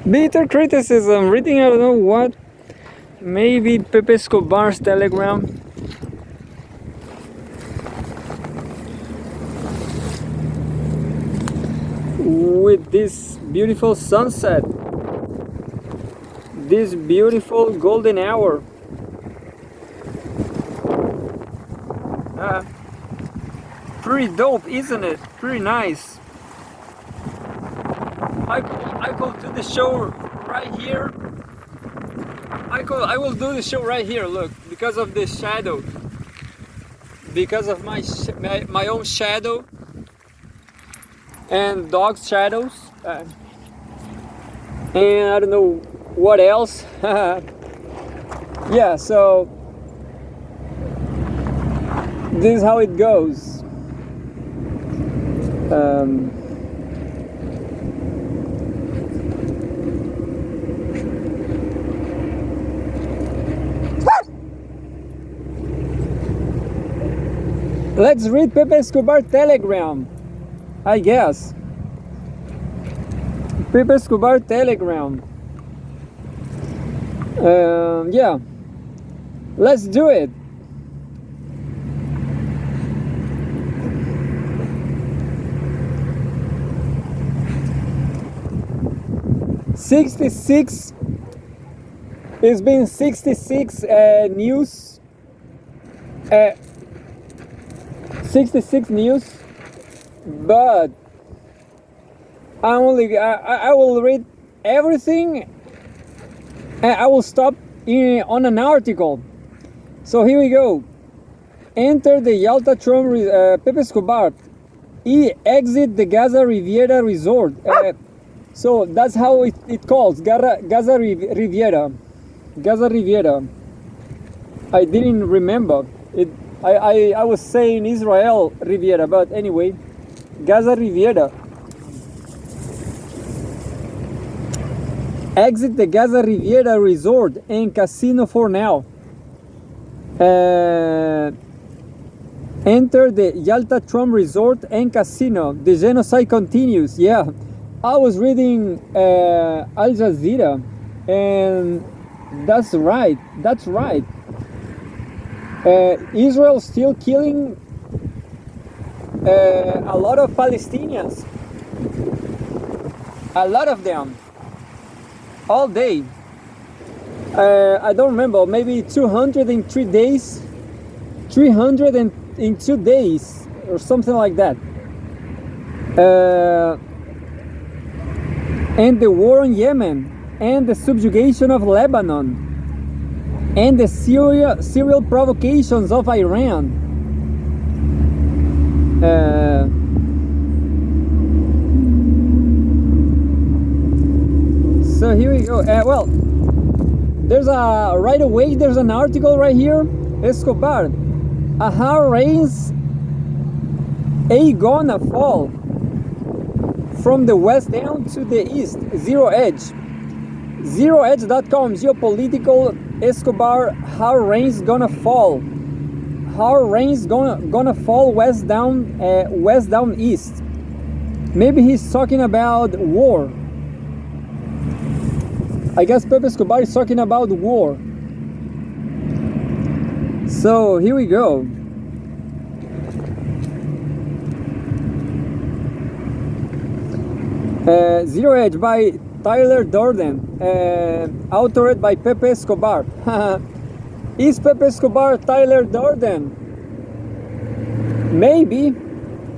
Bitter criticism, reading I don't know what. Maybe Pepe Escobar's telegram. With this beautiful sunset. This beautiful golden hour. Pretty dope, isn't it? Pretty nice. I could do the show right here. I will do the show right here. Look, because of the shadow, because of my own shadow and dog's shadows, and I don't know what else. Yeah, so this is how it goes. Let's read Pepe Escobar telegram, I guess. Pepe Escobar telegram. Yeah, let's do it. '66. It's been 66 news. 66 news, but I will read everything, and I will stop on an article. So here we go. Enter the Yalta Trump, Pepe Escobar. He exit the Gaza Riviera resort. So that's how it calls, Gaza Riviera. Gaza Riviera. I didn't remember it. I was saying Israel Riviera, but anyway, Gaza Riviera. Exit the Gaza Riviera resort and casino for now. Enter the Yalta Trump resort and casino. The genocide continues. Yeah, I was reading Al Jazeera, and that's right. That's right. Israel still killing a lot of Palestinians. A lot of them. All day. I don't remember, maybe 203 days. 302 days or something like that. And the war in Yemen, and the subjugation of Lebanon, and the serial provocations of Iran. So here we go. Well, there's there's an article right here. Escobar, a hard rains gonna fall from the west down to the east. Zero Edge. ZeroEdge.com, geopolitical. Escobar, hard rain's gonna fall. Hard rain's gonna fall west down east. Maybe he's talking about war. I guess Pepe Escobar is talking about war. So here we go. Zero Edge by Tyler Durden, authored by Pepe Escobar. Is Pepe Escobar Tyler Durden? Maybe.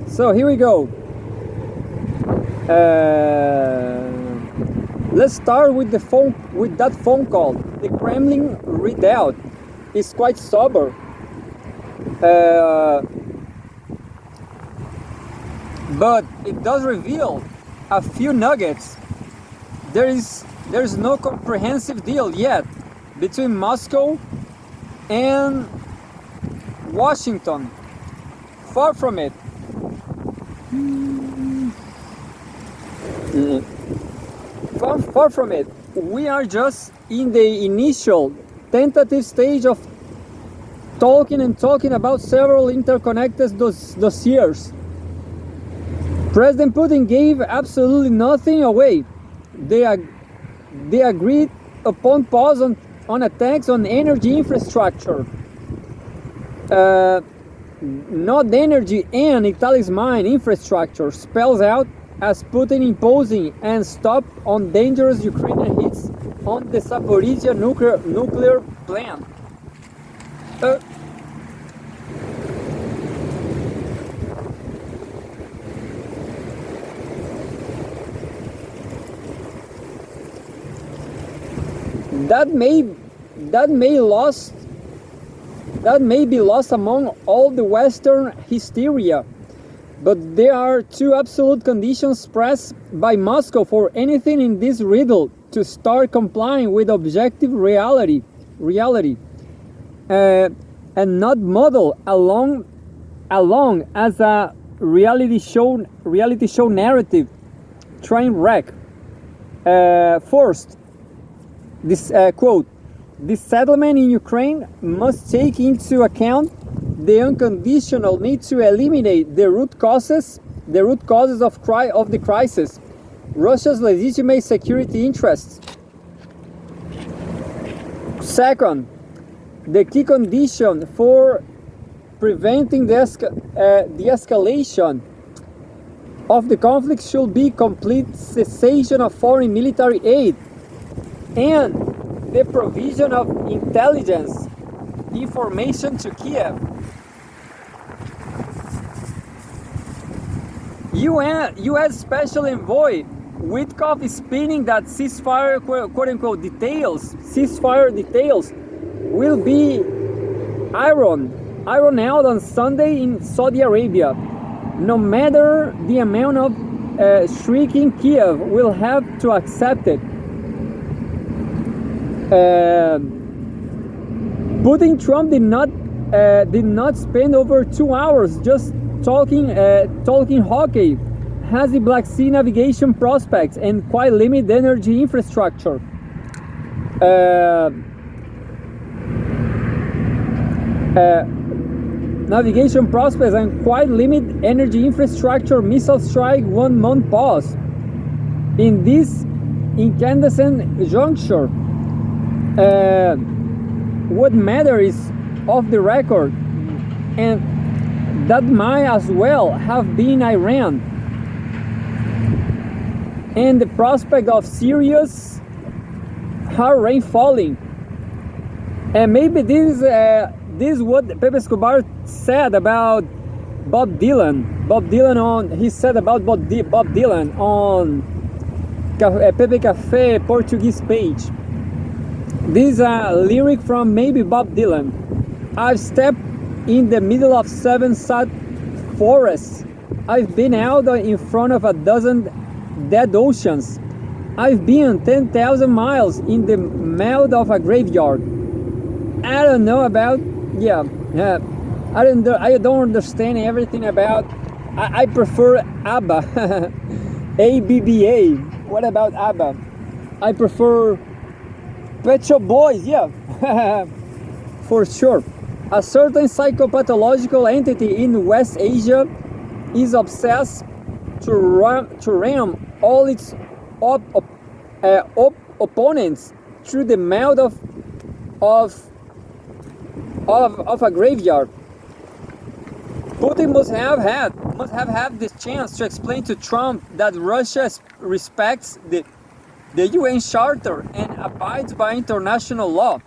So here we go. Let's start with that phone call. The Kremlin redoubt is quite sober. But it does reveal a few nuggets. There's no comprehensive deal yet between Moscow and Washington. Far from it. Far from it. We are just in the initial tentative stage of talking about several interconnected dossiers. President Putin gave absolutely nothing away. They agreed upon pause on attacks on energy infrastructure. Not energy and Italy's mine infrastructure spells out as Putin imposing and stop on dangerous Ukrainian hits on the Zaporizhia nuclear plant. That may be lost among all the Western hysteria, but there are two absolute conditions pressed by Moscow for anything in this riddle to start complying with objective reality, and not model along as a reality show narrative train wreck. First, this quote: "This settlement in Ukraine must take into account the unconditional need to eliminate the root causes of the crisis, Russia's legitimate security interests. Second, the key condition for preventing the escalation of the conflict should be complete cessation of foreign military aid and the provision of intelligence information to Kiev." U.S. Special Envoy Witkoff is spinning that ceasefire details will be ironed out on Sunday in Saudi Arabia. No matter the amount of shrieking, Kiev will have to accept it. Putin Trump did not spend over 2 hours just talking hockey, has the Black Sea navigation prospects and quite limited energy infrastructure. Navigation prospects and quite limited energy infrastructure. Missile strike 1 month pause. In this incandescent juncture, what matters is off the record, and that might as well have been Iran, and the prospect of serious hard rain falling. And maybe this is what Pepe Escobar said about Bob Dylan. He said about Bob Dylan on Pepe Cafe Portuguese page. This is a lyric from maybe Bob Dylan. "I've stepped in the middle of 7 sad forests. I've been out in front of a dozen dead oceans. I've been 10,000 miles in the mouth of a graveyard. I don't know about I don't understand everything about. I prefer ABBA, ABBA. What about ABBA? I prefer Pet Shop Boys, for sure. A certain psychopathological entity in West Asia is obsessed to ram all its opponents through the mouth of a graveyard. Putin must have had this chance to explain to Trump that Russia respects the UN Charter and abides by international law.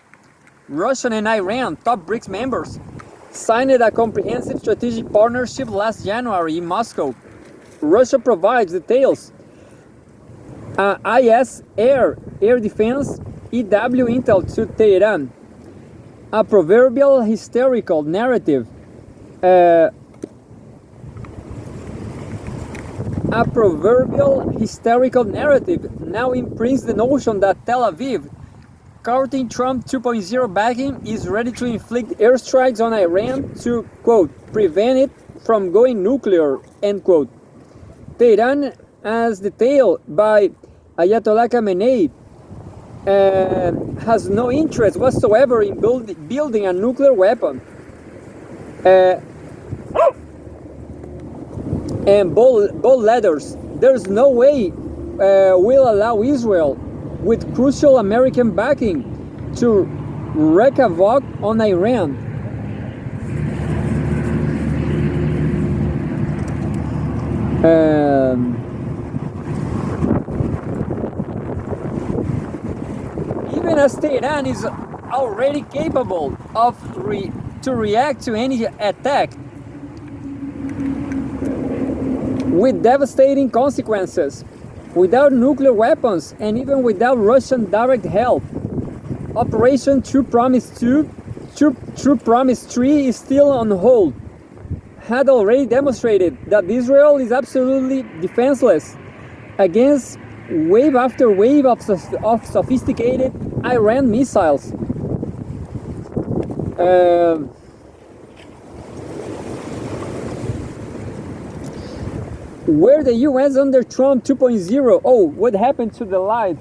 Russia and Iran, top BRICS members, signed a comprehensive strategic partnership last January in Moscow. Russia provides details. IS air defense, EW intel to Tehran. A proverbial hysterical narrative. Now imprints the notion that Tel Aviv, courting Trump 2.0 backing, is ready to inflict airstrikes on Iran to, quote, prevent it from going nuclear, end quote. Tehran, as detailed by Ayatollah Khamenei, has no interest whatsoever in building a nuclear weapon. And bold letters. There's no way we'll allow Israel with crucial American backing to wreak havoc on Iran. Even as Tehran is already capable of to react to any attack with devastating consequences, without nuclear weapons and even without Russian direct help. Operation True Promise 3 is still on hold, had already demonstrated that Israel is absolutely defenseless against wave after wave of sophisticated Iran missiles. Where the US under Trump 2.0, oh, what happened to the light?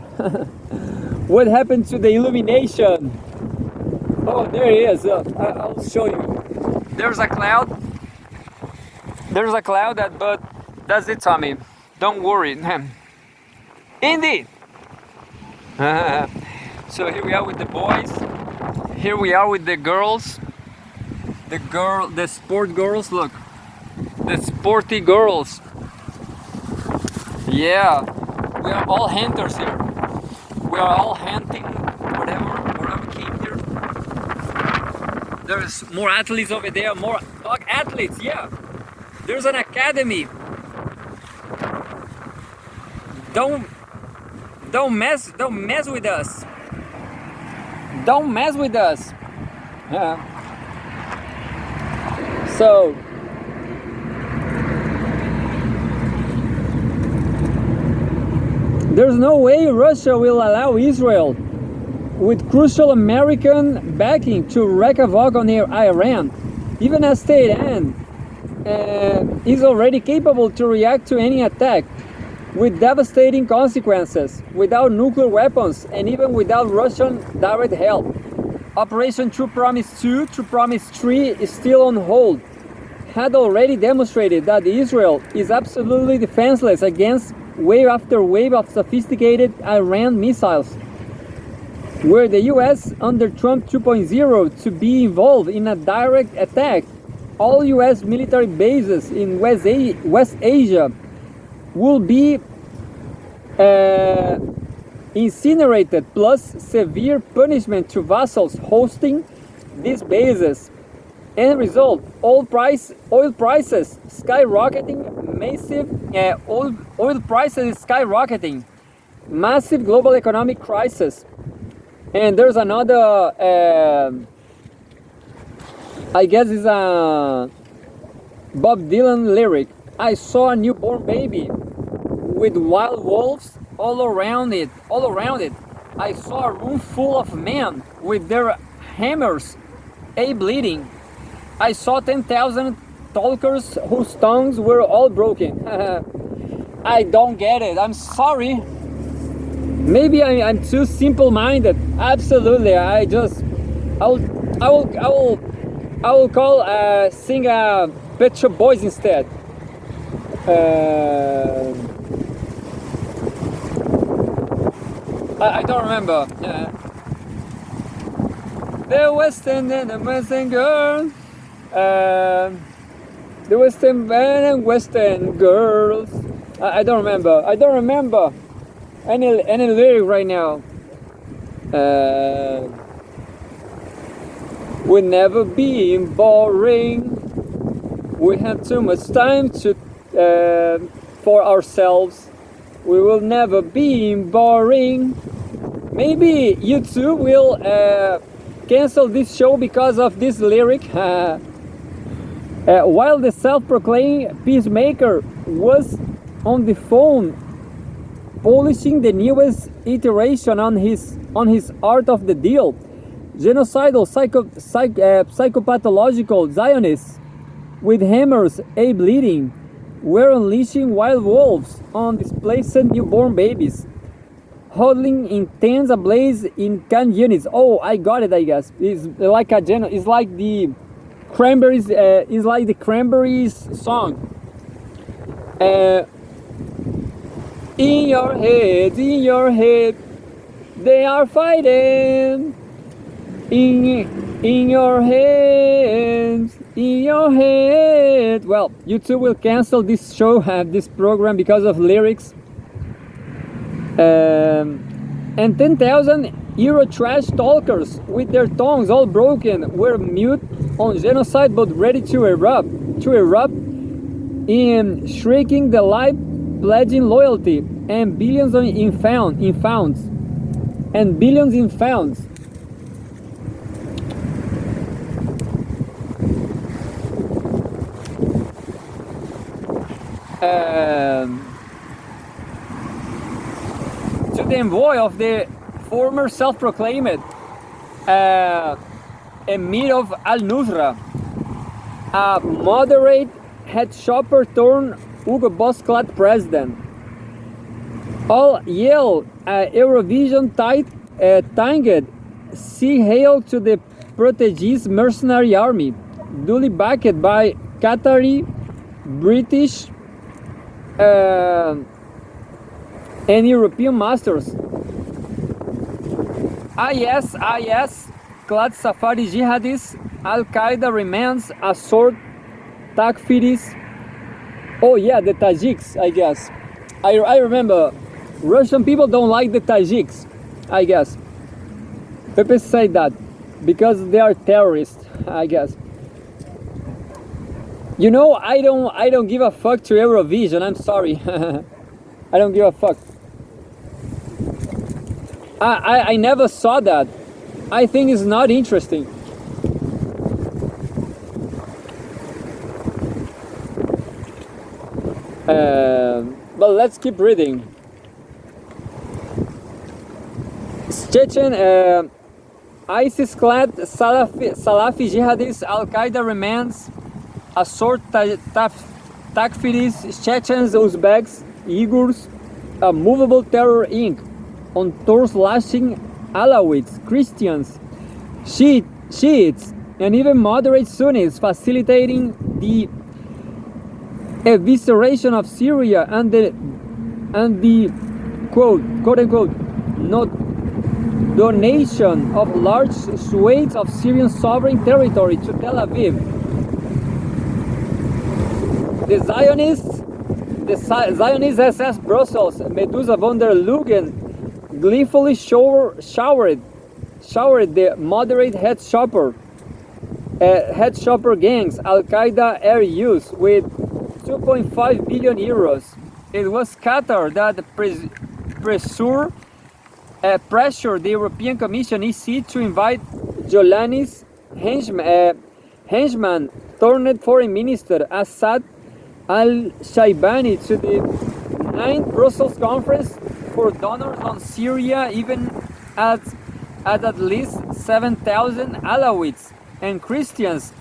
What happened to the illumination? Oh, there he is. I'll show you. There's a cloud. There's a cloud, but that's it, Tommy. Don't worry. Indeed. So here we are with the boys. Here we are with the girls. The sport girls. Look, the sporty girls. Yeah, we are all hunters here. We are all hunting whatever came here. There's more athletes over there, more athletes, yeah. There's an academy. Don't mess with us. Don't mess with us. Yeah. So there's no way Russia will allow Israel, with crucial American backing, to wreak havoc on Iran, even as Tehran is already capable to react to any attack with devastating consequences, without nuclear weapons and even without Russian direct help. Operation True Promise 2, True Promise 3 is still on hold, had already demonstrated that Israel is absolutely defenseless against wave after wave of sophisticated Iran missiles. Were the US under Trump 2.0 to be involved in a direct attack, all US military bases in West Asia will be incinerated, plus severe punishment to vassals hosting these bases. End result, oil prices skyrocketing, oil prices skyrocketing, massive global economic crisis. And there's another, I guess it's a Bob Dylan lyric. I saw a newborn baby with wild wolves all around it. I saw a room full of men with their hammers, bleeding. I saw 10,000 talkers whose tongues were all broken. I don't get it. I'm sorry. Maybe I'm too simple-minded. Absolutely. I will call sing Pet Shop Boys instead. I don't remember. The Western and the Western girl. The Western man and Western girls. I don't remember. I don't remember any lyric right now. We'll never be boring. We have too much time to for ourselves. We will never be boring. Maybe YouTube will cancel this show because of this lyric. While the self-proclaimed peacemaker was on the phone polishing the newest iteration on his art of the deal, genocidal psychopathological Zionists with hammers bleeding were unleashing wild wolves on displaced newborn babies, huddling in tents ablaze in canned units. Oh, I got it. I guess it's like it's like the Cranberries. It's like the Cranberries song. In your head, They are fighting in your hands, in your head. Well, YouTube will cancel this show, this program, because of lyrics. And 10,000 Euro trash talkers with their tongues all broken were mute on genocide but ready to erupt in shrieking the life, pledging loyalty, and billions in founds. And billions in founds. To the envoy of the former self-proclaimed Emir of Al-Nusra, a moderate head shopper turned Hugo Boss-clad president. All yell Eurovision tanged sea hail to the Portuguese mercenary army, duly backed by Qatari, British, and European masters. IS clad Safari jihadists, Al-Qaeda remains a sword Takfiris. Oh yeah, the Tajiks, I guess. I remember Russian people don't like the Tajiks, I guess. Pepe said that because they are terrorists, I guess. You know, I don't give a fuck to Eurovision. I'm sorry. I don't give a fuck. I never saw that. I think it's not interesting. But let's keep reading. Chechen ISIS-clad Salafi jihadists, Al-Qaeda remains a sword Takfiris, Chechens, Uzbeks, Uyghurs, a movable terror inc. on tours lashing Alawites, Christians, Shiites, and even moderate Sunnis, facilitating the evisceration of Syria and the quote unquote not donation of large swathes of Syrian sovereign territory to Tel Aviv. The Zionist SS Brussels, Medusa von der Leyen, gleefully showered the moderate head shopper gangs, Al-Qaeda air use with 2.5 billion euros. It was Qatar that pressured the European Commission EC to invite Jolani's henchman, turned foreign minister Assad al-Shaibani to the 9th Brussels conference for donors on Syria, even at least 7,000 Alawites and Christians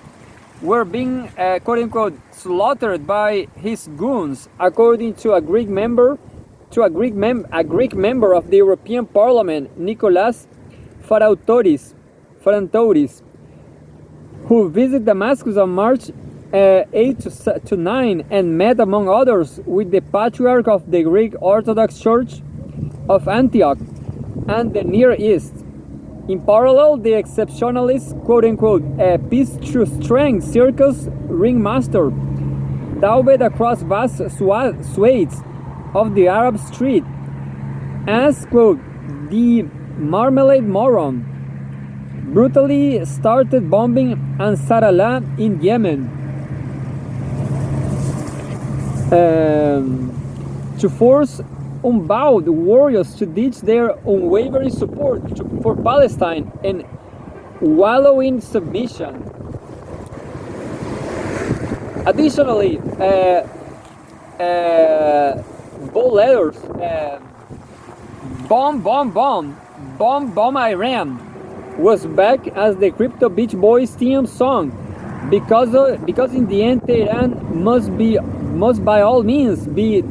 were being quote-unquote slaughtered by his goons, according to a Greek member of the European Parliament, Nicolas Farantouris, who visited Damascus on March 8 to 9 and met, among others, with the Patriarch of the Greek Orthodox Church of Antioch and the Near East. In parallel, the exceptionalist, quote-unquote, peace through strength circus ringmaster daubed across vast swathes of the Arab street as, quote, the Marmalade Moron, brutally started bombing Ansar Allah in Yemen to force unbowed warriors to ditch their unwavering support for Palestine and wallow in submission. Additionally, bold letters, bomb Iran was back as the Crypto Beach Boys theme song because in the end Tehran must by all means be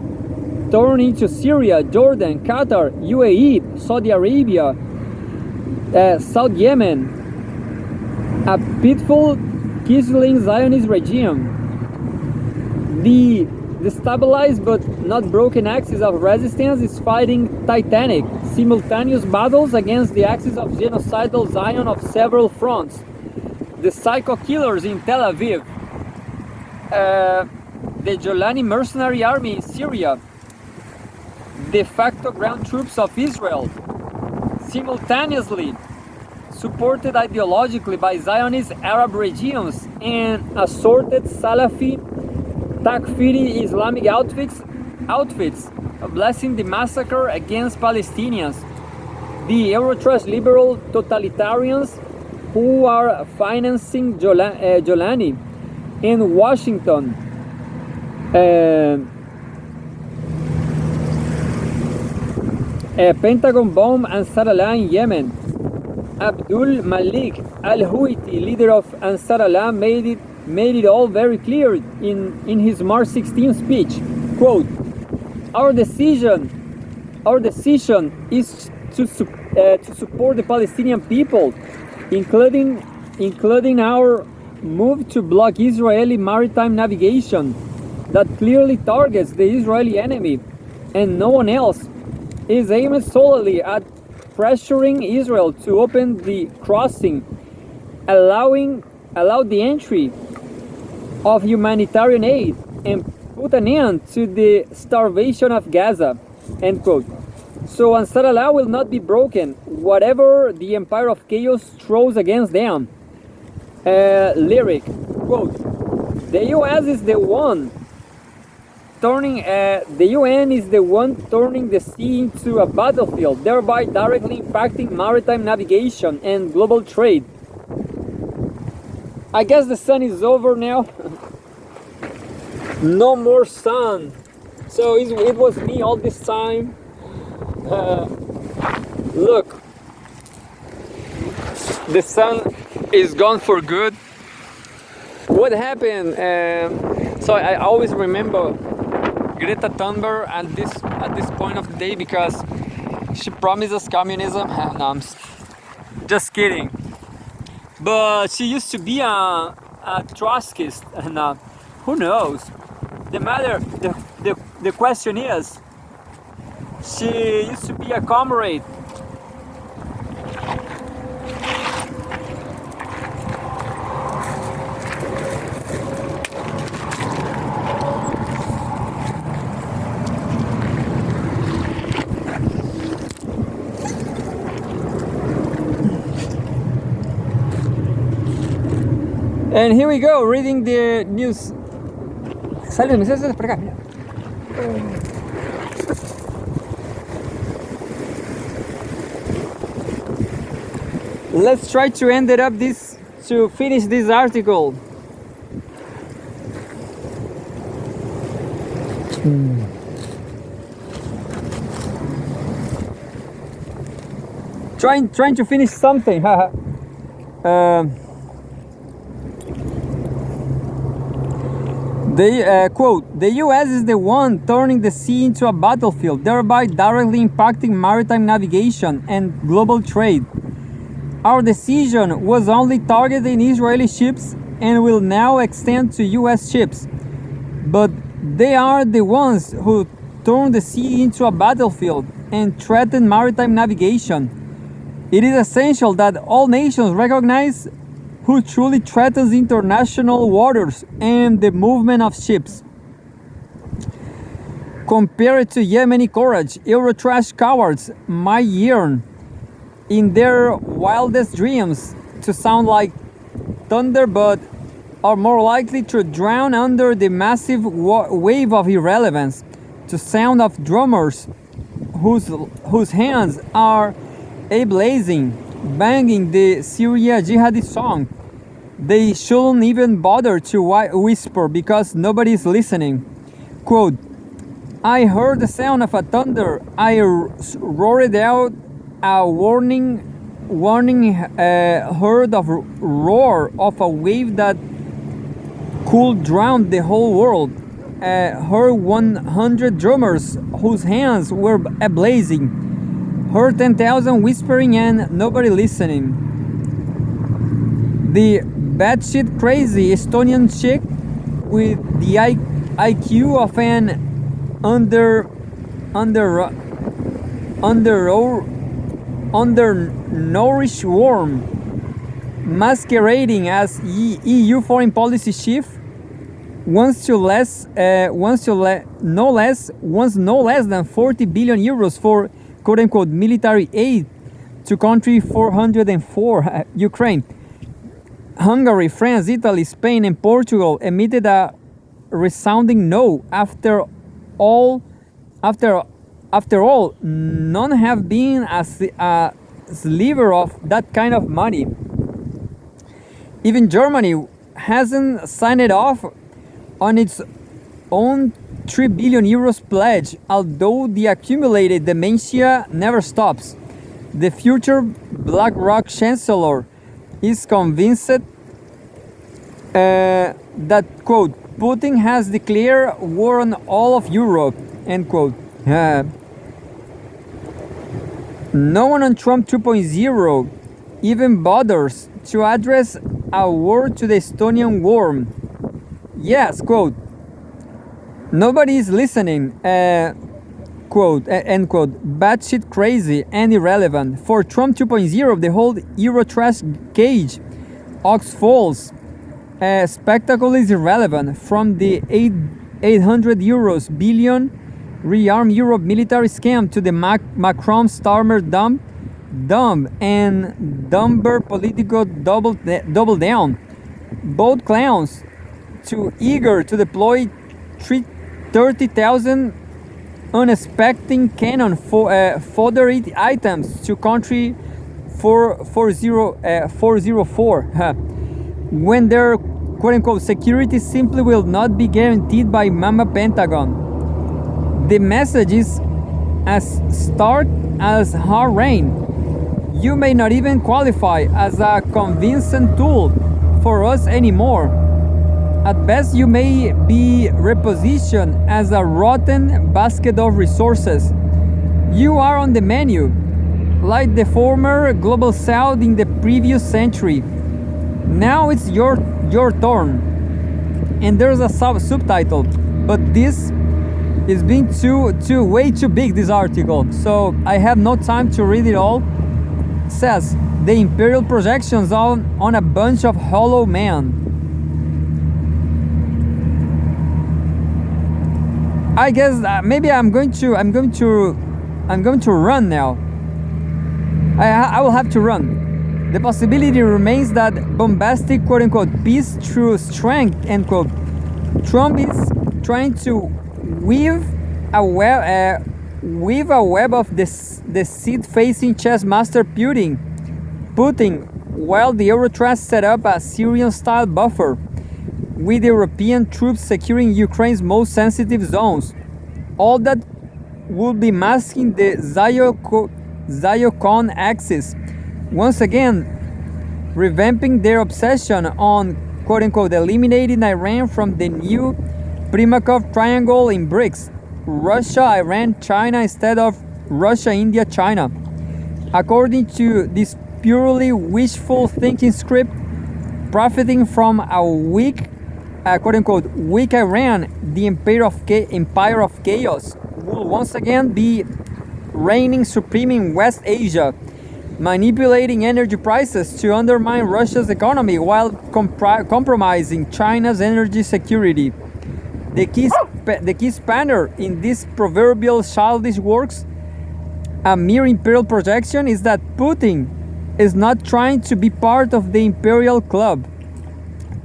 turned into Syria, Jordan, Qatar, UAE, Saudi Arabia, South Yemen, a pitiful Kisling Zionist regime. The stabilized but not broken axis of resistance is fighting Titanic, simultaneous battles against the axis of genocidal Zion of several fronts. The psycho killers in Tel Aviv, the Jolani mercenary army in Syria, de facto ground troops of Israel, simultaneously supported ideologically by Zionist Arab regimes and assorted Salafi Takfiri Islamic outfits blessing the massacre against Palestinians. The Eurotrash liberal totalitarians who are financing Jolani in Washington, Pentagon bomb Ansar Allah in Yemen. Abdul Malik al-Houthi, leader of Ansar Allah, made it all very clear in his March 16 speech. Quote, Our decision is to support the Palestinian people, including our move to block Israeli maritime navigation that clearly targets the Israeli enemy, and no one else, is aimed solely at pressuring Israel to open the crossing, allow the entry of humanitarian aid, and put an end to the starvation of Gaza. End quote. So Ansar Allah will not be broken, whatever the empire of chaos throws against them. Lyric, quote, the US is the one the UN is the one turning the sea into a battlefield, thereby directly impacting maritime navigation and global trade. I guess the sun is over now. No more sun. So it was me all this time. Look, the sun is gone for good. What happened? So I always remember Greta Thunberg at this point of the day because she promises communism. No, I'm just kidding. But she used to be a Trotskyist, and who knows? The question is, she used to be a comrade. And here we go, reading the news. Let's try to finish this article. Trying to finish something. Quote, the US is the one turning the sea into a battlefield, thereby directly impacting maritime navigation and global trade. Our decision was only targeting Israeli ships and will now extend to US ships. But they are the ones who turn the sea into a battlefield and threaten maritime navigation. It is essential that all nations recognize who truly threatens international waters and the movement of ships. Compared to Yemeni courage, Eurotrash cowards might yearn in their wildest dreams to sound like thunder, but are more likely to drown under the massive wave of irrelevance, to sound of drummers whose hands are ablazing, banging the Syria jihadi song. They shouldn't even bother to whisper because nobody is listening. Quote, I heard the sound of a thunder. I roared out a warning heard of roar of a wave that could drown the whole world. Heard 100 drummers whose hands were ablazing. Heard 10,000 whispering and nobody listening. The batshit crazy Estonian chick with the IQ of an undernourished worm, masquerading as EU foreign policy chief, wants no less than 40 billion euros for quote unquote military aid to country 404 Ukraine. Hungary, France, Italy, Spain, and Portugal emitted a resounding no. After all, none have been a sliver of that kind of money. Even Germany hasn't signed it off on its own 3 billion euros pledge, although the accumulated dementia never stops. The future BlackRock chancellor is convinced that, quote, Putin has declared war on all of Europe, end quote. No one on Trump 2.0 even bothers to address a word to the Estonian worm. Yes, quote, nobody is listening, quote, end quote, batshit crazy and irrelevant. For Trump 2.0, the whole Eurotrash cage, Ox Falls spectacle is irrelevant. From the 800 euros billion rearm Europe military scam to the Macron Starmer dumb and dumber political double down. Both clowns too eager to deploy 30,000 unexpected cannon fodder items to country 404 when their quote-unquote security simply will not be guaranteed by Mama Pentagon. The message is as stark as hard rain. You may not even qualify as a convincing tool for us anymore. At best, you may be repositioned as a rotten basket of resources. You are on the menu, like the former Global South in the previous century. Now it's your turn. And there's a subtitle, but this is being way too big, this article, so I have no time to read it all. It says the imperial projections on a bunch of hollow men. I guess maybe I'm going to run now. I will have to run. The possibility remains that bombastic quote-unquote peace through strength, end quote. Trump is trying to weave a web of deceit facing chess master Putin, while the Eurotrash set up a Syrian-style buffer, with European troops securing Ukraine's most sensitive zones. All that would be masking the Zyokon axis, once again revamping their obsession on quote-unquote eliminating Iran from the new Primakov triangle in BRICS, Russia, Iran, China instead of Russia, India, China. According to this purely wishful thinking script, profiting from a weak, quote-unquote, weak Iran, the empire of chaos will once again be reigning supreme in West Asia, manipulating energy prices to undermine Russia's economy while compromising China's energy security. The key spanner in this proverbial childish works, a mere imperial projection, is that Putin is not trying to be part of the imperial club.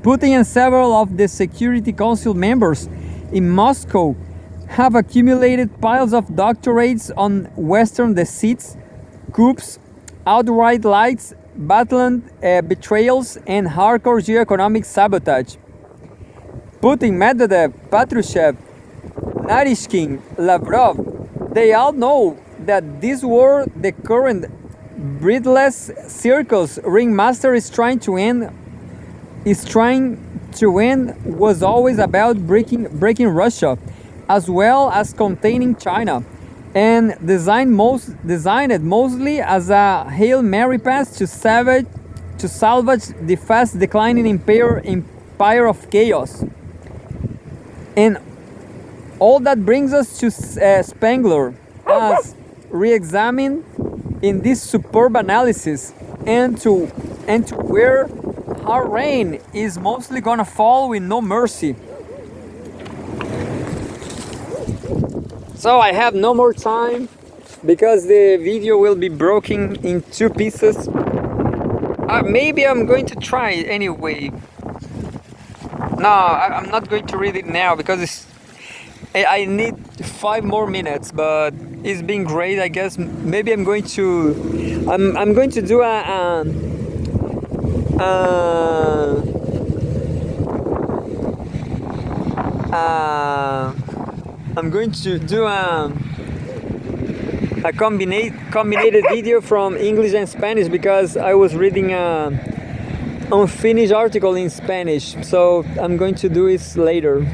Putin and several of the Security Council members in Moscow have accumulated piles of doctorates on Western deceits, coups, outright lies, battleland betrayals, and hardcore geoeconomic sabotage. Putin, Medvedev, Patrushev, Narishkin, Lavrov, they all know that this war, the current breathless circus ringmaster is trying to end, was always about breaking Russia, as well as containing China, and designed mostly as a Hail Mary pass to salvage the fast declining empire of chaos. And all that brings us to Spengler, as re-examine in this superb analysis and to where our rain is mostly gonna fall with no mercy. So I have no more time because the video will be broken in 2 pieces. Maybe I'm going to try it anyway. No, I'm not going to read it now because I need 5 more minutes, but it's been great. I guess maybe I'm going to do I'm going to do a combined video from English and Spanish because I was reading unfinished article in Spanish, so I'm going to do it later.